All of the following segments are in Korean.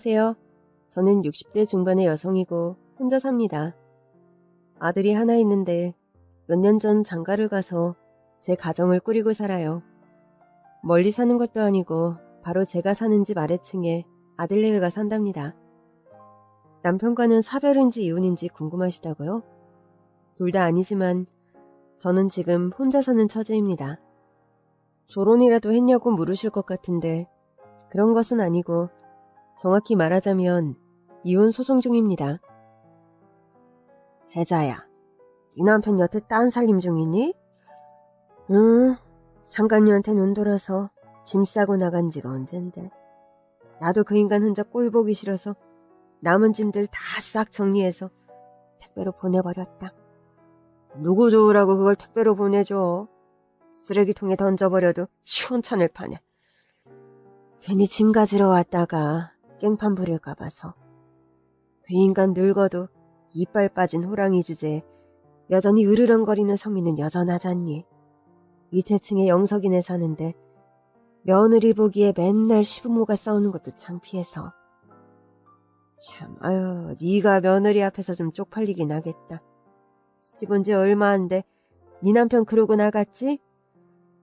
안녕하세요. 저는 60대 중반의 여성이고 혼자 삽니다. 아들이 하나 있는데 몇 년 전 장가를 가서 제 가정을 꾸리고 살아요. 멀리 사는 것도 아니고 바로 제가 사는 집 아래층에 아들내외가 산답니다. 남편과는 사별인지 이혼인지 궁금하시다고요? 둘 다 아니지만 저는 지금 혼자 사는 처지입니다. 결혼이라도 했냐고 물으실 것 같은데 그런 것은 아니고 정확히 말하자면 이혼 소송 중입니다. 혜자야, 네 남편 여태 딴 살림 중이니? 응, 상간녀한테 눈 돌아서 짐 싸고 나간 지가 언젠데. 나도 그 인간 흔적 꼴 보기 싫어서 남은 짐들 다 싹 정리해서 택배로 보내버렸다. 누구 좋으라고 그걸 택배로 보내줘. 쓰레기통에 던져버려도 시원찮을 판에. 괜히 짐 가지러 왔다가 깽판 부릴까 봐서. 그 인간 늙어도 이빨 빠진 호랑이 주제에 여전히 으르렁거리는 성미는 여전하잖니. 밑에 층에 영석이네 사는데 며느리 보기에 맨날 시부모가 싸우는 것도 창피해서. 참, 아유, 네가 며느리 앞에서 좀 쪽팔리긴 하겠다. 시집 온 지 얼마 안 돼. 네 남편 그러고 나갔지?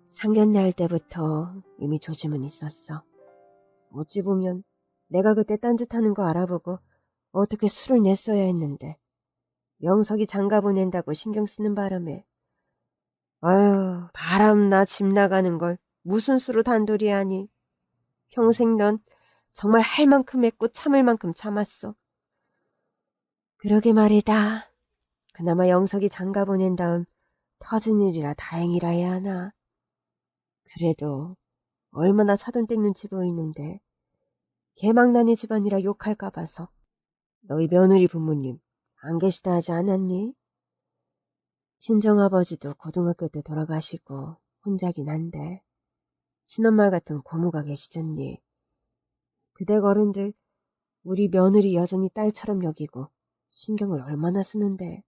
상견례 할 때부터 이미 조짐은 있었어. 어찌 보면 내가 그때 딴짓하는 거 알아보고 어떻게 술을 냈어야 했는데 영석이 장가 보낸다고 신경 쓰는 바람에. 아유, 바람나 집 나가는 걸 무슨 수로 단돌이 하니. 평생 넌 정말 할 만큼 했고 참을 만큼 참았어. 그러게 말이다. 그나마 영석이 장가 보낸 다음 터진 일이라 다행이라 해야 하나. 그래도 얼마나 사돈 댁 눈치 보이는데 개망나니 집안이라 욕할까 봐서. 너희 며느리 부모님 안 계시다 하지 않았니? 친정아버지도 고등학교 때 돌아가시고 혼자긴 한데 친엄마 같은 고모가 계시잖니. 그댁 어른들 우리 며느리 여전히 딸처럼 여기고 신경을 얼마나 쓰는데.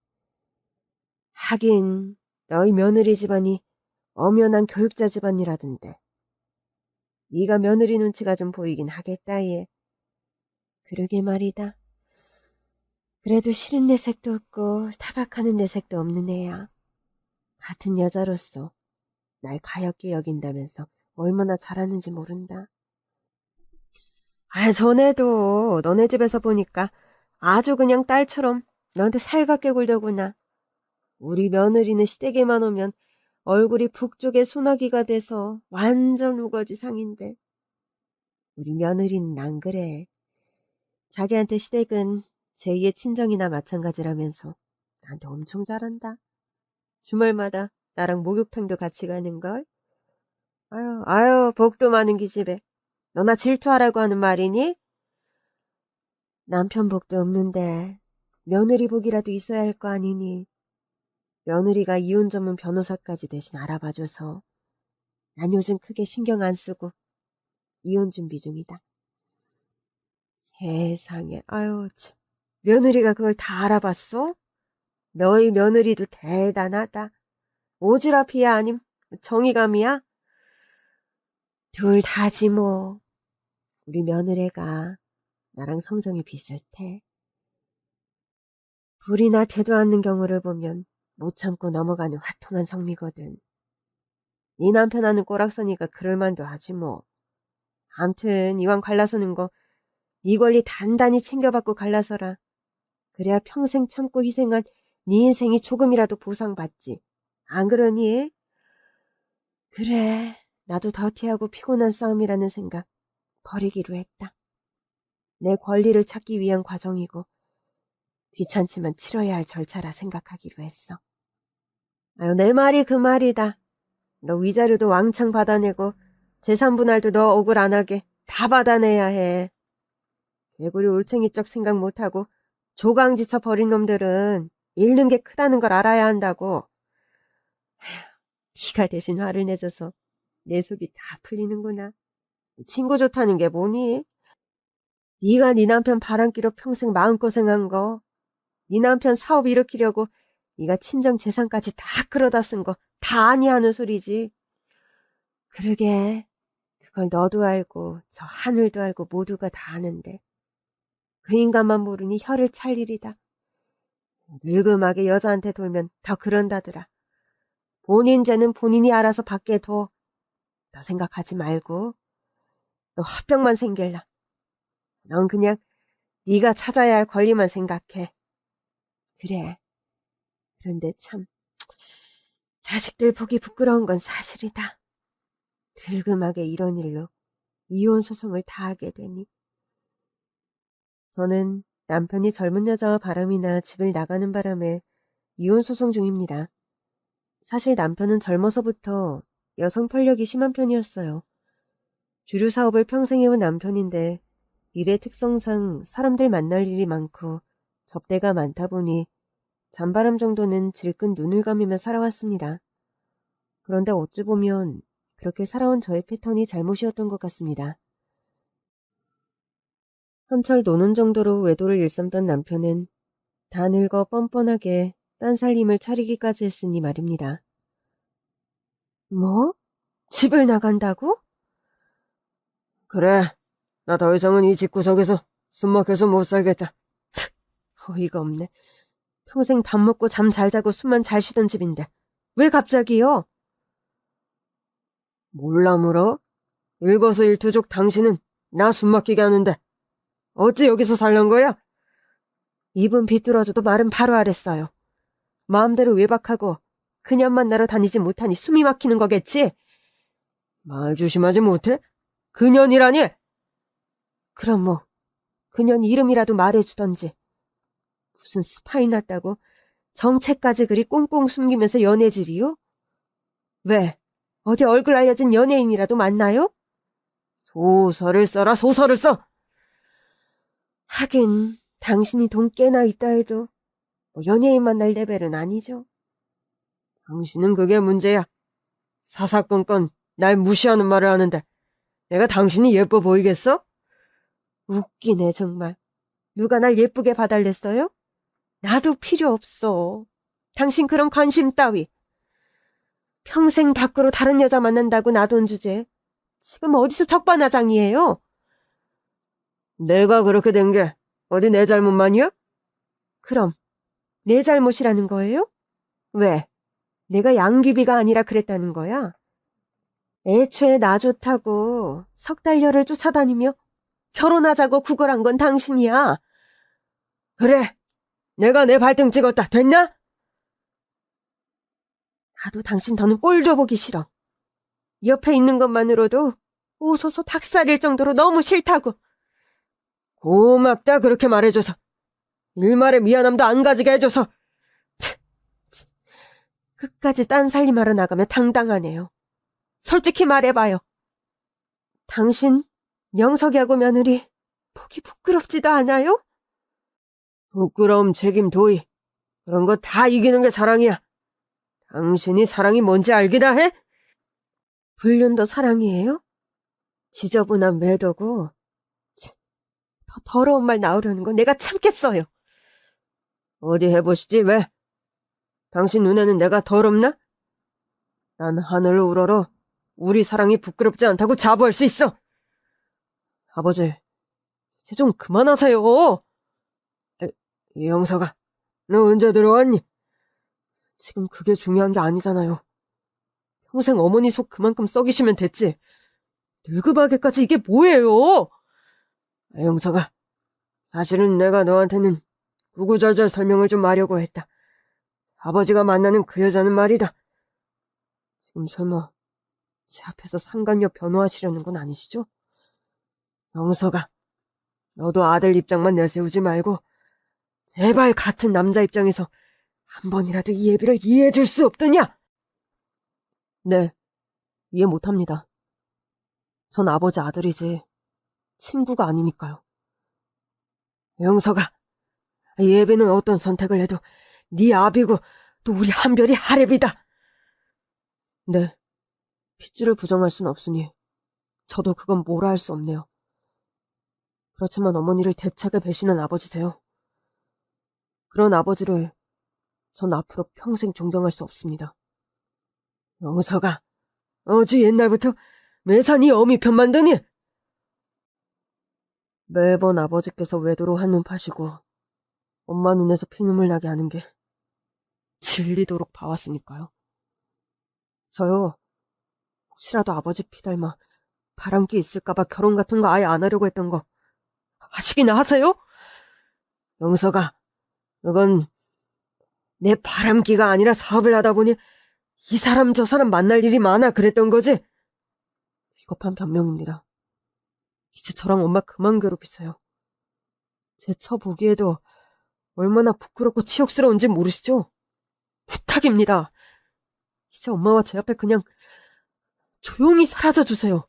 하긴 너희 며느리 집안이 엄연한 교육자 집안이라던데. 네가 며느리 눈치가 좀 보이긴 하겠다 얘. 그러게 말이다. 그래도 싫은 내색도 없고 타박하는 내색도 없는 애야. 같은 여자로서 날 가엾게 여긴다면서 얼마나 잘하는지 모른다. 아, 전에도 너네 집에서 보니까 아주 그냥 딸처럼 너한테 살갑게 굴더구나. 우리 며느리는 시댁에만 오면 얼굴이 북쪽의 소나기가 돼서 완전 우거지 상인데. 우리 며느리는 안 그래. 자기한테 시댁은 제2의 친정이나 마찬가지라면서 나한테 엄청 잘한다. 주말마다 나랑 목욕탕도 같이 가는걸. 아유, 복도 많은 기집애. 너나 질투하라고 하는 말이니? 남편 복도 없는데 며느리 복이라도 있어야 할 거 아니니. 며느리가 이혼 전문 변호사까지 대신 알아봐줘서 난 요즘 크게 신경 안 쓰고 이혼 준비 중이다. 세상에, 아유 참. 며느리가 그걸 다 알아봤어? 너희 며느리도 대단하다. 오지랖이야 아님 정의감이야? 둘 다지 뭐. 우리 며느리가 나랑 성정이 비슷해. 불이나 되도 않는 경우를 보면 못 참고 넘어가는 화통한 성미거든. 네 남편하는 꼬락서니까 그럴 만도 하지 뭐. 암튼 이왕 갈라서는 거 네 권리 단단히 챙겨받고 갈라서라. 그래야 평생 참고 희생한 네 인생이 조금이라도 보상받지. 안 그러니? 그래, 나도 더티하고 피곤한 싸움이라는 생각 버리기로 했다. 내 권리를 찾기 위한 과정이고 귀찮지만 치러야 할 절차라 생각하기로 했어. 아유, 내 말이 그 말이다. 너 위자료도 왕창 받아내고 재산분할도 너 억울 안 하게 다 받아내야 해. 개구리 올챙이적 생각 못하고 조강지쳐 버린 놈들은 잃는 게 크다는 걸 알아야 한다고. 네가 대신 화를 내줘서 내 속이 다 풀리는구나. 친구 좋다는 게 뭐니? 네가 네 남편 바람기로 평생 마음고생한 거, 네 남편 사업 일으키려고 네가 친정 재산까지 다 끌어다 쓴 거 다 아니 하는 소리지. 그러게, 그걸 너도 알고 저 하늘도 알고 모두가 다 아는데 그 인간만 모르니 혀를 찰 일이다. 늙음하게 여자한테 돌면 더 그런다더라. 본인 죄는 본인이 알아서 받게 둬. 너 생각하지 말고 너 화병만 생길라. 넌 그냥 네가 찾아야 할 권리만 생각해. 그래. 그런데 참 자식들 보기 부끄러운 건 사실이다. 늙음하게 이런 일로 이혼 소송을 다 하게 되니. 저는 남편이 젊은 여자와 바람이나 집을 나가는 바람에 이혼 소송 중입니다. 사실 남편은 젊어서부터 여성 편력이 심한 편이었어요. 주류 사업을 평생 해온 남편인데 일의 특성상 사람들 만날 일이 많고 접대가 많다 보니 잔바람 정도는 질끈 눈을 감으며 살아왔습니다. 그런데 어찌 보면 그렇게 살아온 저의 패턴이 잘못이었던 것 같습니다. 한철 노는 정도로 외도를 일삼던 남편은 다 늙어 뻔뻔하게 딴 살림을 차리기까지 했으니 말입니다. 뭐? 집을 나간다고? 그래, 나 더 이상은 이 집구석에서 숨막혀서 못 살겠다. 어이가 없네. 평생 밥 먹고 잠 잘 자고 숨만 잘 쉬던 집인데 왜 갑자기요? 몰라 물어? 일거수일투족 당신은 나 숨막히게 하는데 어찌 여기서 살란 거야? 입은 비뚤어져도 말은 바로 하랬어요. 마음대로 외박하고 그냥 만나러 다니지 못하니 숨이 막히는 거겠지? 말 조심하지 못해? 그년이라니? 그럼 뭐 그년 이름이라도 말해주던지. 무슨 스파이 났다고 정체까지 그리 꽁꽁 숨기면서 연애질이요? 왜? 어디 얼굴 알려진 연예인이라도 만나요? 소설을 써라, 소설을 써! 하긴 당신이 돈 꽤나 있다 해도 뭐 연예인 만날 레벨은 아니죠. 당신은 그게 문제야. 사사건건 날 무시하는 말을 하는데 내가 당신이 예뻐 보이겠어? 웃기네 정말. 누가 날 예쁘게 봐달랬어요? 나도 필요 없어. 당신 그런 관심 따위. 평생 밖으로 다른 여자 만난다고 나 돈 주제. 지금 어디서 적반하장이에요? 내가 그렇게 된 게 어디 내 잘못만이야? 그럼 내 잘못이라는 거예요? 왜? 내가 양귀비가 아니라 그랬다는 거야? 애초에 나 좋다고 석 달여를 쫓아다니며 결혼하자고 구걸한 건 당신이야. 그래, 내가 내 발등 찍었다. 됐나? 나도 당신 더는 꼴도 보기 싫어. 옆에 있는 것만으로도 오소서 닭살일 정도로 너무 싫다고. 고맙다 그렇게 말해줘서. 일말의 미안함도 안 가지게 해줘서. 끝까지 딴 살림하러 나가면 당당하네요. 솔직히 말해봐요. 당신 명석이하고 며느리 보기 부끄럽지도 않아요? 부끄러움, 책임, 도의 그런 거 다 이기는 게 사랑이야. 당신이 사랑이 뭔지 알기나 해? 불륜도 사랑이에요? 지저분한 매도고. 더 더러운 말 나오려는 거 내가 참겠어요. 어디 해보시지 왜? 당신 눈에는 내가 더럽나? 난 하늘을 우러러 우리 사랑이 부끄럽지 않다고 자부할 수 있어. 아버지, 이제 좀 그만하세요. 영서가, 너 언제 들어왔니? 지금 그게 중요한 게 아니잖아요. 평생 어머니 속 그만큼 썩이시면 됐지. 늙음하게까지 이게 뭐예요? 영서가, 사실은 내가 너한테는 구구절절 설명을 좀 하려고 했다. 아버지가 만나는 그 여자는 말이다. 지금 설마 제 앞에서 상간녀 변호하시려는 건 아니시죠? 영서가, 너도 아들 입장만 내세우지 말고 제발 같은 남자 입장에서 한 번이라도 이 예비를 이해해줄 수 없더냐? 네, 이해 못합니다. 전 아버지 아들이지 친구가 아니니까요. 영서가, 예비는 어떤 선택을 해도 네 아비고 또 우리 한별이 하랩이다. 네, 핏줄을 부정할 순 없으니 저도 그건 뭐라 할 수 없네요. 그렇지만 어머니를 대차게 배신한 아버지세요. 그런 아버지를 전 앞으로 평생 존경할 수 없습니다. 영서가, 어찌 옛날부터 매사 네 어미 편만 드니? 매번 아버지께서 외도로 한눈 파시고 엄마 눈에서 피눈물 나게 하는 게 질리도록 봐왔으니까요. 저요, 혹시라도 아버지 피 닮아 바람기 있을까봐 결혼 같은 거 아예 안 하려고 했던 거 아시기나 하세요? 영서가, 그건 내 바람기가 아니라 사업을 하다 보니 이 사람 저 사람 만날 일이 많아 그랬던 거지? 비겁한 변명입니다. 이제 저랑 엄마 그만 괴롭히세요. 제 처 보기에도 얼마나 부끄럽고 치욕스러운지 모르시죠? 부탁입니다. 이제 엄마와 제 앞에 그냥 조용히 사라져주세요.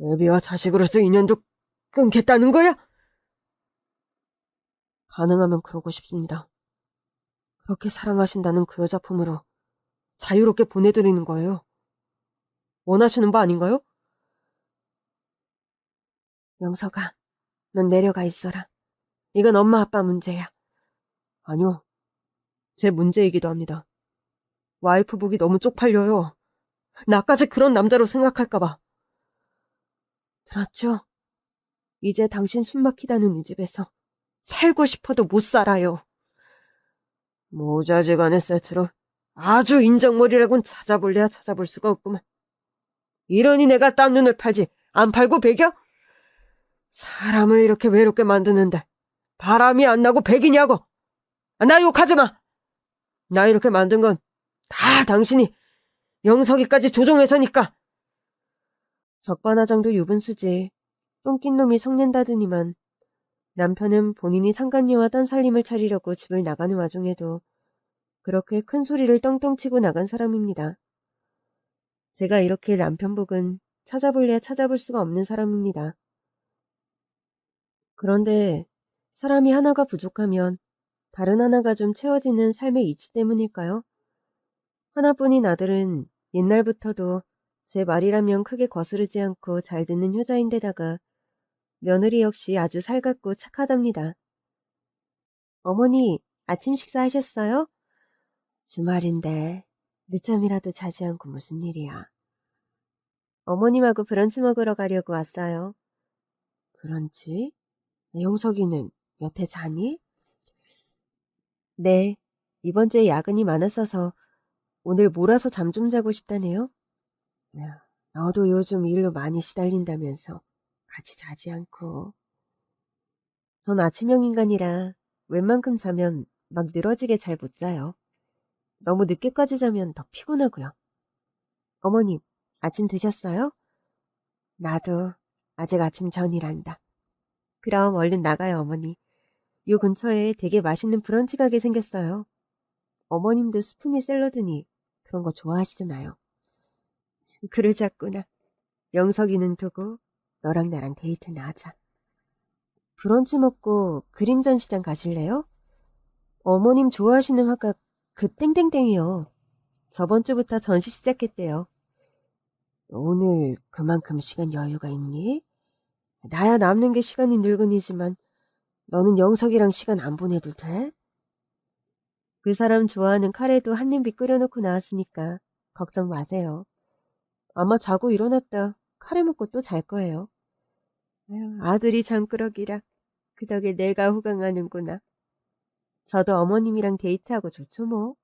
애비와 자식으로서 인연도 끊겠다는 거야? 가능하면 그러고 싶습니다. 그렇게 사랑하신다는 그 여자 품으로 자유롭게 보내드리는 거예요. 원하시는 바 아닌가요? 영서가, 넌 내려가 있어라. 이건 엄마 아빠 문제야. 아니요, 제 문제이기도 합니다. 와이프복이 너무 쪽팔려요. 나까지 그런 남자로 생각할까봐. 들었죠? 이제 당신 숨막히다는 이 집에서 살고 싶어도 못 살아요. 모자지간의 세트로 아주 인정머리라곤 찾아볼래야 찾아볼 수가 없구만. 이러니 내가 딴 눈을 팔지 안 팔고 배겨? 사람을 이렇게 외롭게 만드는데 바람이 안 나고 배기냐고. 나 욕하지 마. 나 이렇게 만든 건 다 당신이 영석이까지 조종해서니까. 적반하장도 유분수지. 똥낀 놈이 성낸다더니만 남편은 본인이 상간녀와 딴 살림을 차리려고 집을 나가는 와중에도 그렇게 큰 소리를 떵떵 치고 나간 사람입니다. 제가 이렇게 남편 복은 찾아볼래야 찾아볼 수가 없는 사람입니다. 그런데 사람이 하나가 부족하면 다른 하나가 좀 채워지는 삶의 이치 때문일까요? 하나뿐인 아들은 옛날부터도 제 말이라면 크게 거스르지 않고 잘 듣는 효자인데다가 며느리 역시 아주 살갑고 착하답니다. 어머니, 아침 식사하셨어요? 주말인데 늦잠이라도 자지 않고 무슨 일이야. 어머님하고 브런치 먹으러 가려고 왔어요. 브런치? 영석이는 여태 자니? 네, 이번 주에 야근이 많았어서 오늘 몰아서 잠 좀 자고 싶다네요. 야, 너도 요즘 일로 많이 시달린다면서 같이 자지 않고. 전 아침형 인간이라 웬만큼 자면 막 늘어지게 잘 못 자요. 너무 늦게까지 자면 더 피곤하고요. 어머님, 아침 드셨어요? 나도 아직 아침 전이란다. 그럼 얼른 나가요, 어머니. 요 근처에 되게 맛있는 브런치 가게 생겼어요. 어머님도 스프니 샐러드니 그런 거 좋아하시잖아요. 그러자꾸나. 영석이는 두고 너랑 나랑 데이트나 하자. 브런치 먹고 그림 전시장 가실래요? 어머님 좋아하시는 화가 그 땡땡땡이요. 저번 주부터 전시 시작했대요. 오늘 그만큼 시간 여유가 있니? 나야 남는 게 시간이 늙은이지만 너는 영석이랑 시간 안 보내도 돼? 그 사람 좋아하는 카레도 한 냄비 끓여놓고 나왔으니까 걱정 마세요. 아마 자고 일어났다 카레 먹고 또 잘 거예요. 아유, 아들이 잠꾸러기라 그 덕에 내가 호강하는구나. 저도 어머님이랑 데이트하고 좋죠 뭐.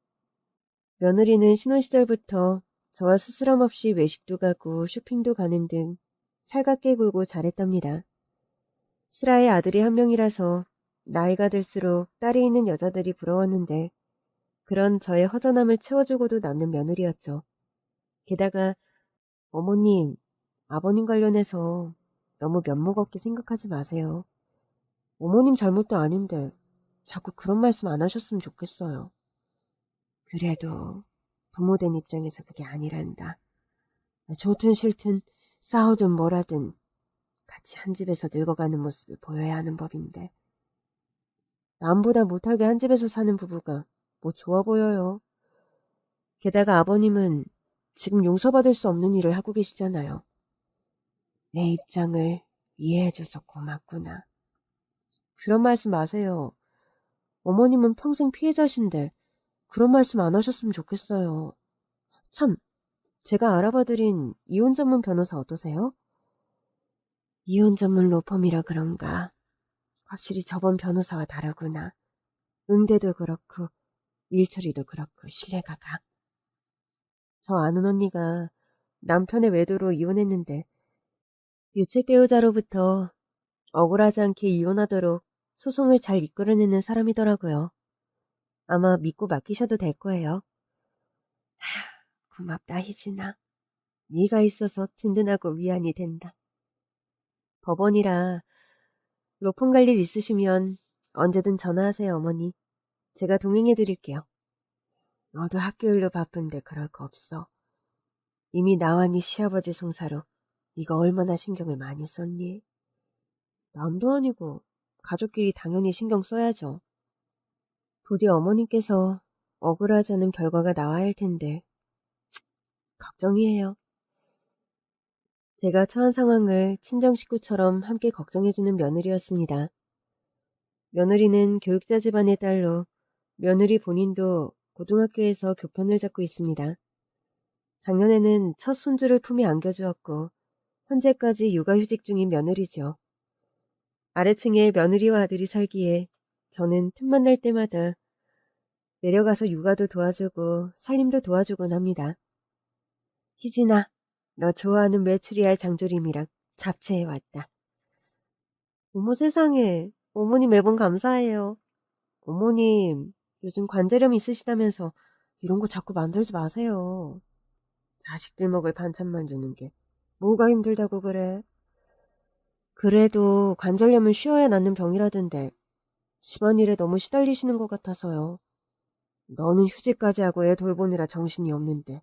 며느리는 신혼시절부터 저와 스스럼 없이 외식도 가고 쇼핑도 가는 등 살갑게 굴고 잘했답니다. 슬아의 아들이 한 명이라서 나이가 들수록 딸이 있는 여자들이 부러웠는데 그런 저의 허전함을 채워주고도 남는 며느리였죠. 게다가 어머님, 아버님 관련해서 너무 면목 없게 생각하지 마세요. 어머님 잘못도 아닌데 자꾸 그런 말씀 안 하셨으면 좋겠어요. 그래도 부모된 입장에서 그게 아니란다. 좋든 싫든 싸우든 뭐라든 같이 한 집에서 늙어가는 모습을 보여야 하는 법인데 남보다 못하게 한 집에서 사는 부부가 뭐 좋아 보여요. 게다가 아버님은 지금 용서받을 수 없는 일을 하고 계시잖아요. 내 입장을 이해해줘서 고맙구나. 그런 말씀 마세요. 어머님은 평생 피해자신데 그런 말씀 안 하셨으면 좋겠어요. 참, 제가 알아봐드린 이혼 전문 변호사 어떠세요? 이혼 전문 로펌이라 그런가. 확실히 저번 변호사와 다르구나. 응대도 그렇고 일처리도 그렇고 신뢰가 가. 저 아는 언니가 남편의 외도로 이혼했는데 유책 배우자로부터 억울하지 않게 이혼하도록 소송을 잘 이끌어내는 사람이더라고요. 아마 믿고 맡기셔도 될 거예요. 고맙다 희진아. 네가 있어서 든든하고 위안이 된다. 법원이라 로펌 갈 일 있으시면 언제든 전화하세요 어머니. 제가 동행해 드릴게요. 너도 학교 일로 바쁜데 그럴 거 없어. 이미 나와 네 시아버지 송사로 네가 얼마나 신경을 많이 썼니? 남도 아니고 가족끼리 당연히 신경 써야죠. 부디 어머님께서 억울하지 않은 결과가 나와야 할 텐데 걱정이에요. 제가 처한 상황을 친정 식구처럼 함께 걱정해주는 며느리였습니다. 며느리는 교육자 집안의 딸로 며느리 본인도 고등학교에서 교편을 잡고 있습니다. 작년에는 첫 손주를 품에 안겨주었고 현재까지 육아휴직 중인 며느리죠. 아래층에 며느리와 아들이 살기에 저는 틈만 날 때마다 내려가서 육아도 도와주고 살림도 도와주곤 합니다. 희진아, 너 좋아하는 메추리알 장조림이랑 잡채해왔다. 어머 세상에, 어머님 매번 감사해요. 어머님, 요즘 관절염 있으시다면서 이런 거 자꾸 만들지 마세요. 자식들 먹을 반찬만 주는 게 뭐가 힘들다고 그래? 그래도 관절염은 쉬어야 낫는 병이라던데 집안일에 너무 시달리시는 것 같아서요. 너는 휴직까지 하고 애 돌보느라 정신이 없는데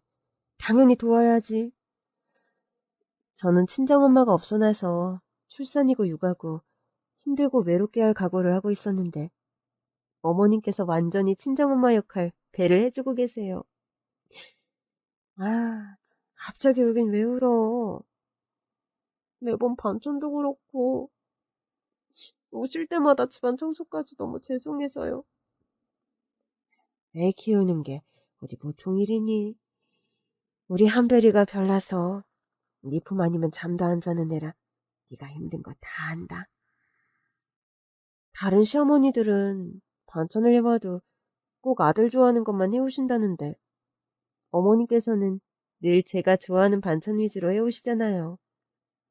당연히 도와야지. 저는 친정엄마가 없어 나서 출산이고 육아고 힘들고 외롭게 할 각오를 하고 있었는데 어머님께서 완전히 친정엄마 역할 배를 해주고 계세요. 아, 갑자기 여긴 왜 울어? 매번 반찬도 그렇고 오실 때마다 집안 청소까지 너무 죄송해서요. 애 키우는 게 어디 보통 일이니? 우리 한별이가 별나서 네 품 아니면 잠도 안 자는 애라 네가 힘든 거 다 안다. 다른 시어머니들은 반찬을 해봐도 꼭 아들 좋아하는 것만 해오신다는데 어머니께서는 늘 제가 좋아하는 반찬 위주로 해오시잖아요.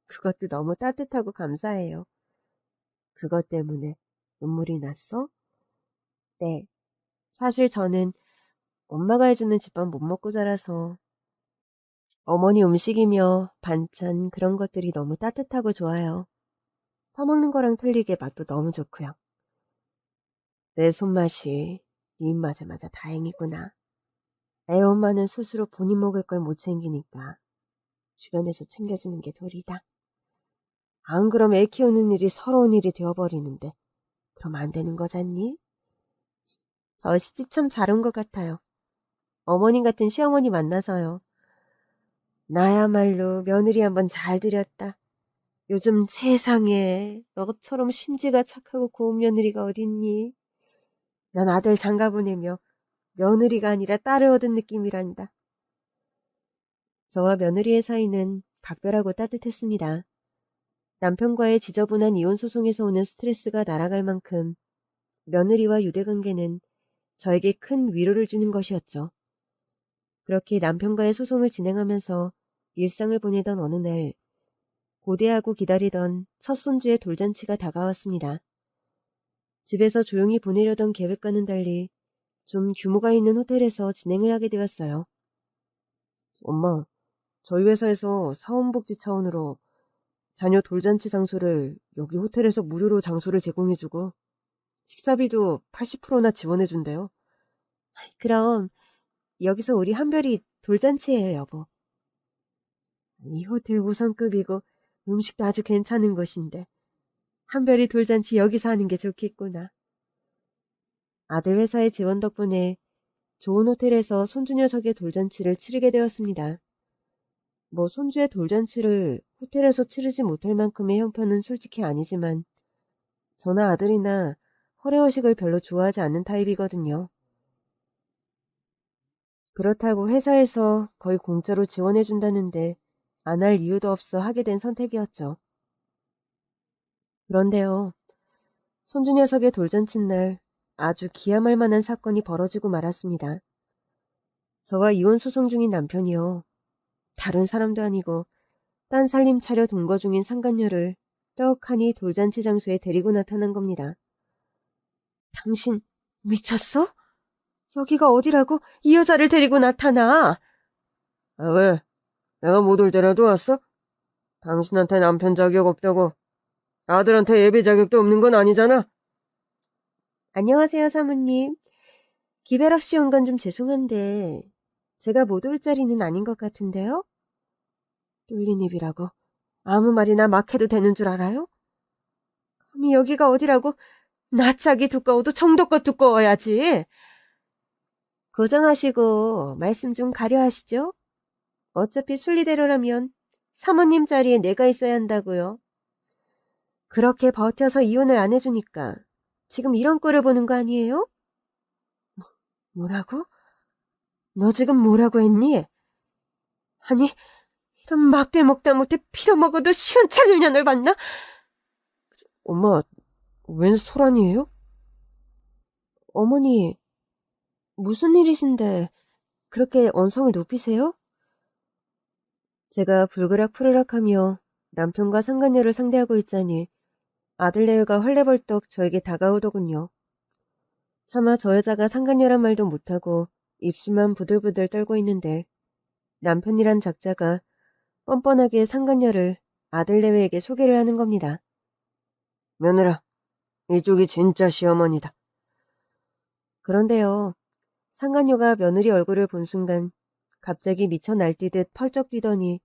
그것도 너무 따뜻하고 감사해요. 그것 때문에 눈물이 났어? 네. 사실 저는 엄마가 해주는 집밥 못 먹고 자라서 어머니 음식이며 반찬 그런 것들이 너무 따뜻하고 좋아요. 사먹는 거랑 틀리게 맛도 너무 좋고요. 내 손맛이 네 입맛에 맞아 다행이구나. 애 엄마는 스스로 본인 먹을 걸 못 챙기니까 주변에서 챙겨주는 게 도리다. 안 그럼 애 키우는 일이 서러운 일이 되어버리는데 그럼 안 되는 거잖니? 저 시집 참 잘 온 것 같아요. 어머님 같은 시어머니 만나서요. 나야말로 며느리 한번 잘 들였다. 요즘 세상에 너처럼 심지가 착하고 고운 며느리가 어딨니? 난 아들 장가 보내며 며느리가 아니라 딸을 얻은 느낌이란다. 저와 며느리의 사이는 각별하고 따뜻했습니다. 남편과의 지저분한 이혼 소송에서 오는 스트레스가 날아갈 만큼 며느리와 유대관계는 저에게 큰 위로를 주는 것이었죠. 그렇게 남편과의 소송을 진행하면서 일상을 보내던 어느 날 고대하고 기다리던 첫 손주의 돌잔치가 다가왔습니다. 집에서 조용히 보내려던 계획과는 달리 좀 규모가 있는 호텔에서 진행을 하게 되었어요. 엄마, 저희 회사에서 사원복지 차원으로 자녀 돌잔치 장소를 여기 호텔에서 무료로 장소를 제공해주고 식사비도 80%나 지원해준대요. 그럼 여기서 우리 한별이 돌잔치예요, 여보. 이 호텔 5성급이고 음식도 아주 괜찮은 곳인데 한별이 돌잔치 여기서 하는 게 좋겠구나. 아들 회사의 지원 덕분에 좋은 호텔에서 손주 녀석의 돌잔치를 치르게 되었습니다. 뭐 손주의 돌잔치를 호텔에서 치르지 못할 만큼의 형편은 솔직히 아니지만 저나 아들이나 허례허식을 별로 좋아하지 않는 타입이거든요. 그렇다고 회사에서 거의 공짜로 지원해준다는데 안 할 이유도 없어 하게 된 선택이었죠. 그런데요. 손주 녀석의 돌잔치 날 아주 기함할 만한 사건이 벌어지고 말았습니다. 저와 이혼 소송 중인 남편이요. 다른 사람도 아니고 딴 살림 차려 동거 중인 상간녀를 떡하니 돌잔치 장소에 데리고 나타난 겁니다. 당신 미쳤어? 여기가 어디라고 이 여자를 데리고 나타나? 아, 왜? 내가 못 올 때라도 왔어? 당신한테 남편 자격 없다고. 아들한테 예비 자격도 없는 건 아니잖아. 안녕하세요, 사모님. 기별 없이 온 건 좀 죄송한데 제가 못 올 자리는 아닌 것 같은데요? 뚫린 입이라고 아무 말이나 막 해도 되는 줄 알아요? 감히 여기가 어디라고 낯짝이 두꺼워도 정도껏 두꺼워야지. 고정하시고 말씀 좀 가려 하시죠. 어차피 순리대로라면 사모님 자리에 내가 있어야 한다고요. 그렇게 버텨서 이혼을 안 해주니까 지금 이런 꼴을 보는 거 아니에요? 뭐라고? 너 지금 뭐라고 했니? 아니, 이런 막대 먹다 못해 필요먹어도 시원찮을 년을 봤나? 엄마, 웬 소란이에요? 어머니, 무슨 일이신데 그렇게 언성을 높이세요? 제가 불그락푸르락하며 남편과 상간녀를 상대하고 있자니 아들내외가 헐레벌떡 저에게 다가오더군요. 차마 저 여자가 상간녀란 말도 못하고 입술만 부들부들 떨고 있는데 남편이란 작자가 뻔뻔하게 상간녀를 아들내외에게 소개를 하는 겁니다. 며느라, 이쪽이 진짜 시어머니다. 그런데요. 상간녀가 며느리 얼굴을 본 순간 갑자기 미쳐 날뛰듯 펄쩍 뛰더니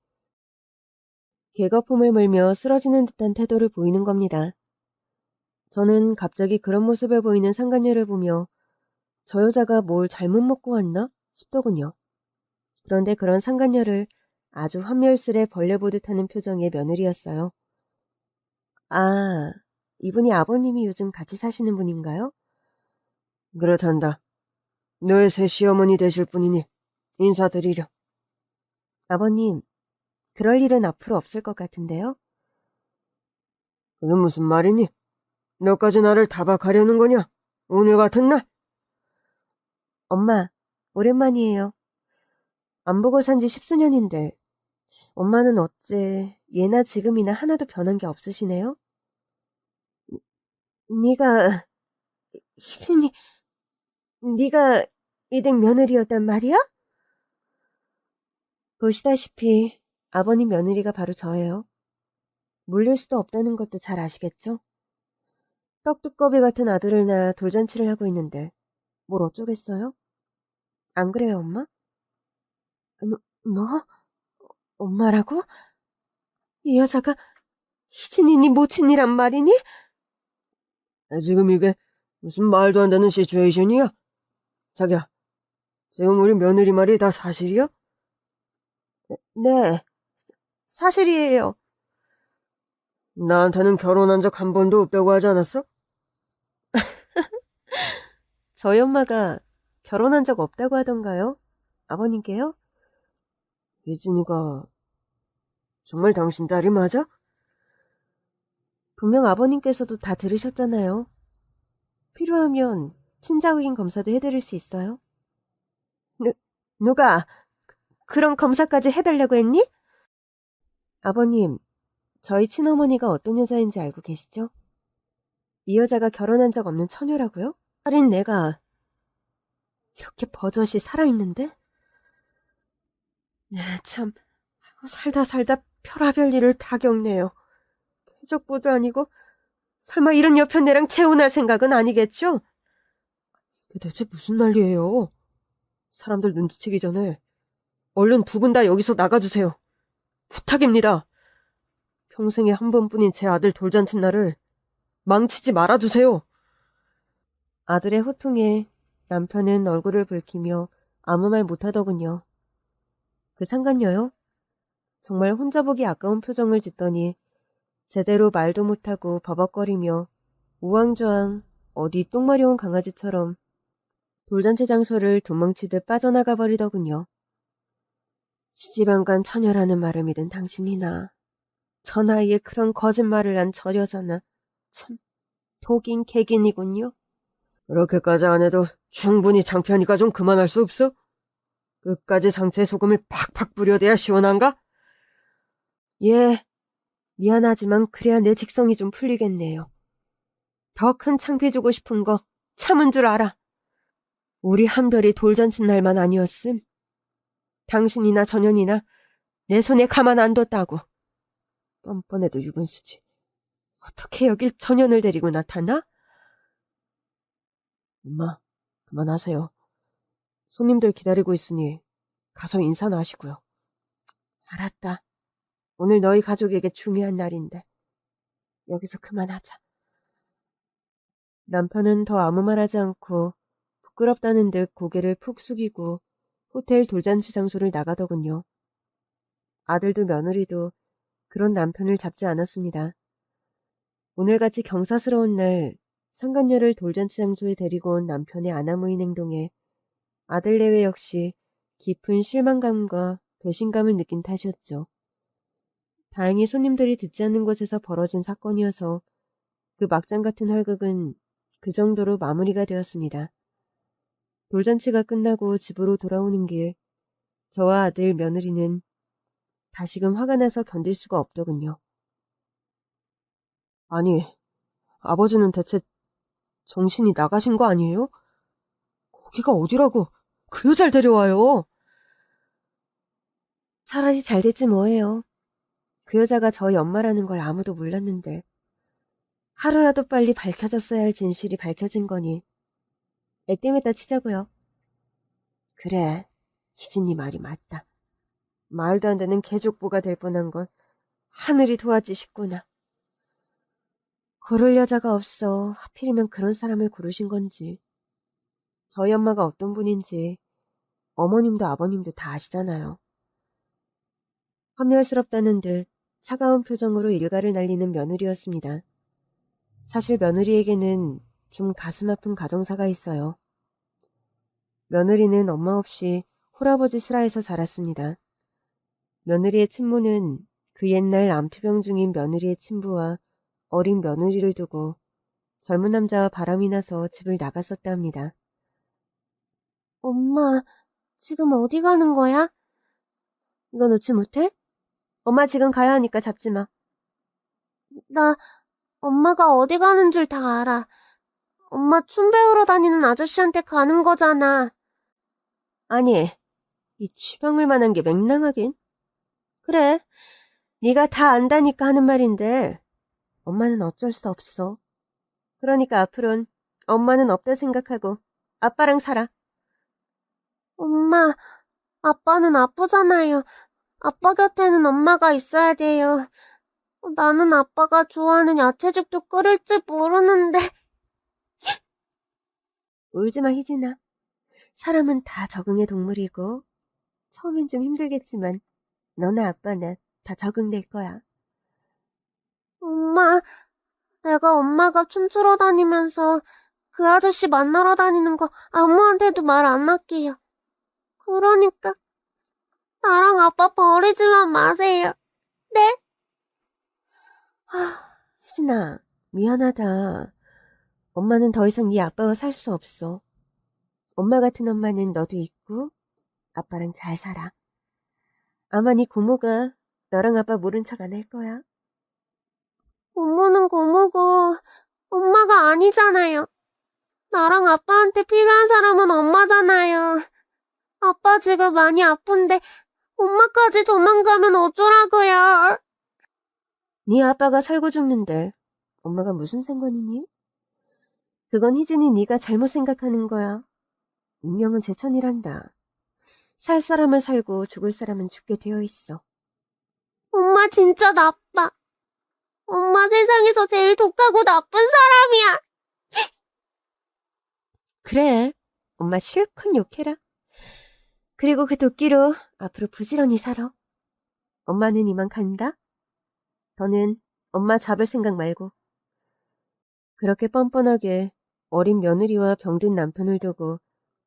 개거품을 물며 쓰러지는 듯한 태도를 보이는 겁니다. 저는 갑자기 그런 모습을 보이는 상간녀를 보며 저 여자가 뭘 잘못 먹고 왔나 싶더군요. 그런데 그런 상간녀를 아주 한멸스레 벌레 보듯 하는 표정의 며느리였어요. 아, 이분이 아버님이 요즘 같이 사시는 분인가요? 그렇단다. 너의 새 시어머니 되실 분이니 인사드리려. 아버님, 그럴 일은 앞으로 없을 것 같은데요? 그게 무슨 말이니? 너까지 나를 타박하려는 거냐? 오늘 같은 날? 엄마, 오랜만이에요. 안 보고 산지 10수년인데 엄마는 어째 예나 지금이나 하나도 변한 게 없으시네요? 네가 희진이 네가 이댁 며느리였단 말이야? 보시다시피 아버님 며느리가 바로 저예요. 물릴 수도 없다는 것도 잘 아시겠죠? 떡두꺼비 같은 아들을 낳아 돌잔치를 하고 있는데 뭘 어쩌겠어요? 안 그래요, 엄마? 뭐? 엄마라고? 이 여자가 희진이니 모친이란 말이니? 지금 이게 무슨 말도 안 되는 시츄에이션이야? 자기야, 지금 우리 며느리 말이 다 사실이야? 네, 사실이에요. 나한테는 결혼한 적 한 번도 없다고 하지 않았어? 저희 엄마가 결혼한 적 없다고 하던가요? 아버님께요? 예진이가 정말 당신 딸이 맞아? 분명 아버님께서도 다 들으셨잖아요. 필요하면 친자 확인 검사도 해드릴 수 있어요. 누가 그런 검사까지 해달라고 했니? 아버님, 저희 친어머니가 어떤 여자인지 알고 계시죠? 이 여자가 결혼한 적 없는 처녀라고요? 딸인 내가 이렇게 버젓이 살아있는데? 네, 참 살다 별하별 일을 다 겪네요. 쾌적보도 아니고 설마 이런 여편 내랑 재혼할 생각은 아니겠죠? 이게 대체 무슨 난리예요? 사람들 눈치채기 전에 얼른 두 분 다 여기서 나가주세요. 부탁입니다. 평생에 한 번뿐인 제 아들 돌잔치 날을 망치지 말아주세요. 아들의 호통에 남편은 얼굴을 붉히며 아무 말 못하더군요. 그 상간녀요? 정말 혼자 보기 아까운 표정을 짓더니 제대로 말도 못하고 버벅거리며 우왕좌왕 어디 똥 마려운 강아지처럼 돌잔치 장소를 도망치듯 빠져나가 버리더군요. 시집안간 처녀라는 말을 믿은 당신이나 저 나이에 그런 거짓말을 한 저 여자나 참, 독인 개긴이군요. 그렇게까지 안 해도 충분히 창피하니까 좀 그만할 수 없어? 끝까지 상체에 소금을 팍팍 뿌려대야 시원한가? 예, 미안하지만 그래야 내 직성이 좀 풀리겠네요. 더 큰 창피 주고 싶은 거 참은 줄 알아. 우리 한별이 돌잔치 날만 아니었음. 당신이나 전현이나 내 손에 가만 안 뒀다고. 뻔뻔해도 유분수지. 어떻게 여길 전현을 데리고 나타나? 엄마, 그만하세요. 손님들 기다리고 있으니 가서 인사나 하시고요. 알았다. 오늘 너희 가족에게 중요한 날인데 여기서 그만하자. 남편은 더 아무 말 하지 않고 부끄럽다는 듯 고개를 푹 숙이고 호텔 돌잔치 장소를 나가더군요. 아들도 며느리도 그런 남편을 잡지 않았습니다. 오늘같이 경사스러운 날 상간녀를 돌잔치 장소에 데리고 온 남편의 아나무인 행동에 아들 내외 역시 깊은 실망감과 배신감을 느낀 탓이었죠. 다행히 손님들이 듣지 않는 곳에서 벌어진 사건이어서 그 막장 같은 활극은 그 정도로 마무리가 되었습니다. 돌잔치가 끝나고 집으로 돌아오는 길, 저와 아들 며느리는 다시금 화가 나서 견딜 수가 없더군요. 아니, 아버지는 대체 정신이 나가신 거 아니에요? 거기가 어디라고 그 여자를 데려와요? 차라리 잘 됐지 뭐예요. 그 여자가 저희 엄마라는 걸 아무도 몰랐는데 하루라도 빨리 밝혀졌어야 할 진실이 밝혀진 거니 액땜했다 치자고요. 그래, 희진이 말이 맞다. 말도 안 되는 개족보가 될 뻔한 걸 하늘이 도와주시구나. 고를 여자가 없어 하필이면 그런 사람을 고르신 건지. 저희 엄마가 어떤 분인지 어머님도 아버님도 다 아시잖아요. 환멸스럽다는 듯 차가운 표정으로 일가를 날리는 며느리였습니다. 사실 며느리에게는 좀 가슴 아픈 가정사가 있어요. 며느리는 엄마 없이 홀아버지 슬하에서 자랐습니다. 며느리의 친모는 그 옛날 암투병 중인 며느리의 친부와 어린 며느리를 두고 젊은 남자와 바람이 나서 집을 나갔었다 합니다. 엄마, 지금 어디 가는 거야? 이거 놓지 못해? 엄마 지금 가야 하니까 잡지 마. 나 엄마가 어디 가는 줄 다 알아. 엄마 춤 배우러 다니는 아저씨한테 가는 거잖아. 아니, 이 취방을 만한 게 맹랑하긴. 그래, 네가 다 안다니까 하는 말인데 엄마는 어쩔 수 없어. 그러니까 앞으론 엄마는 없다 생각하고 아빠랑 살아. 엄마, 아빠는 아프잖아요. 아빠 곁에는 엄마가 있어야 돼요. 나는 아빠가 좋아하는 야채죽도 끓일 줄 모르는데. 울지마, 희진아. 사람은 다 적응의 동물이고 처음엔 좀 힘들겠지만 너나 아빠나 다 적응될 거야. 엄마, 내가 엄마가 춤추러 다니면서 그 아저씨 만나러 다니는 거 아무한테도 말 안 할게요. 그러니까 나랑 아빠 버리지만 마세요. 네? 희진아, 미안하다. 엄마는 더 이상 네 아빠와 살 수 없어. 엄마 같은 엄마는 너도 있고 아빠랑 잘 살아. 아마 네 고모가 너랑 아빠 모른 척 안 할 거야. 고모는 고모고 엄마가 아니잖아요. 나랑 아빠한테 필요한 사람은 엄마잖아요. 아빠 지금 많이 아픈데 엄마까지 도망가면 어쩌라고요. 네 아빠가 살고 죽는데 엄마가 무슨 상관이니? 그건 희진이 네가 잘못 생각하는 거야. 운명은 제천이란다. 살 사람은 살고 죽을 사람은 죽게 되어 있어. 엄마 진짜 나빠. 엄마 세상에서 제일 독하고 나쁜 사람이야. 그래, 엄마 실컷 욕해라. 그리고 그 도끼로 앞으로 부지런히 살아. 엄마는 이만 간다. 더는 엄마 잡을 생각 말고. 그렇게 뻔뻔하게 어린 며느리와 병든 남편을 두고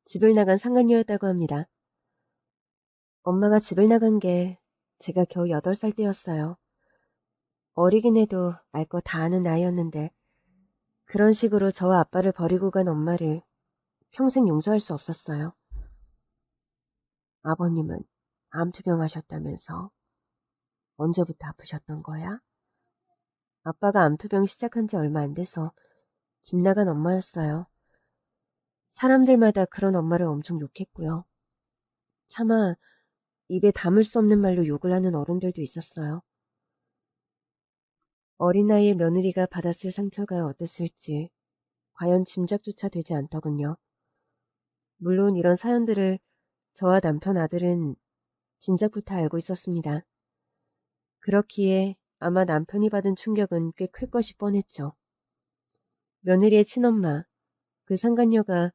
집을 나간 상간녀였다고 합니다. 엄마가 집을 나간 게 제가 겨우 8살 때였어요. 어리긴 해도 알 거 다 아는 나이였는데 그런 식으로 저와 아빠를 버리고 간 엄마를 평생 용서할 수 없었어요. 아버님은 암투병 하셨다면서? 언제부터 아프셨던 거야? 아빠가 암투병 시작한 지 얼마 안 돼서 집 나간 엄마였어요. 사람들마다 그런 엄마를 엄청 욕했고요. 차마 입에 담을 수 없는 말로 욕을 하는 어른들도 있었어요. 어린 나이에 며느리가 받았을 상처가 어땠을지 과연 짐작조차 되지 않더군요. 물론 이런 사연들을 저와 남편 아들은 진작부터 알고 있었습니다. 그렇기에 아마 남편이 받은 충격은 꽤 클 것이 뻔했죠. 며느리의 친엄마, 그 상간녀가